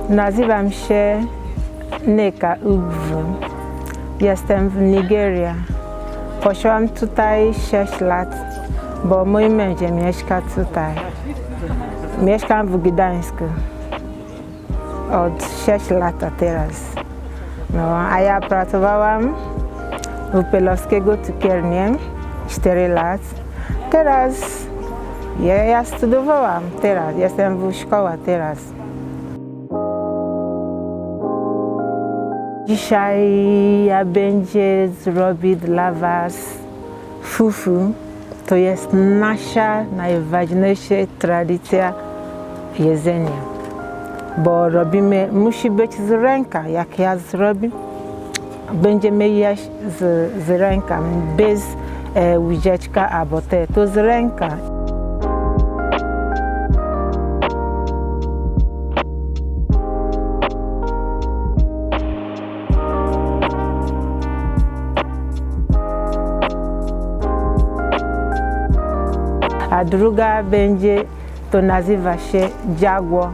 Nazywam się Nneka Ugwu. Jestem w Nigerii. Poszłam tutaj 6 lat, bo mój mąż mieszka tutaj. Mieszkam w Gdańsku od 6 lat teraz. No, a ja pracowałam w Pelowskiego cukierni 4 lat. Teraz ja studiowałam, teraz jestem w szkole teraz. Dzisiaj ja będę zrobić dla was fufu. To jest nasza najważniejsza tradycja jedzenia. Bo robimy, musi być z ręka. Jak ja zrobię, będziemy jeść z ręka, bez łyżeczka albo to z ręka. A druga będzie, to nazywa się dziagło.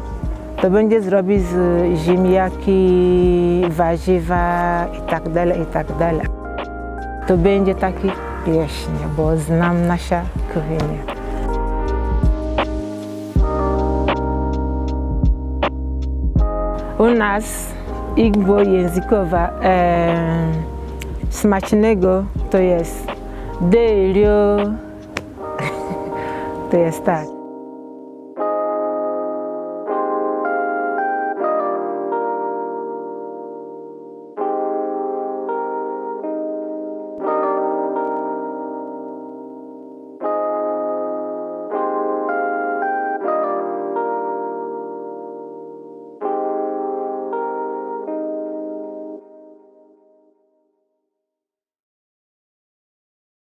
To będzie zrobić z ziemniaki, warzywa i tak dalej, i tak dalej. To będzie taki pieśń, bo znam nasza kuchnię. U nas Igbo językowa smacznego to jest derio. To jest tak.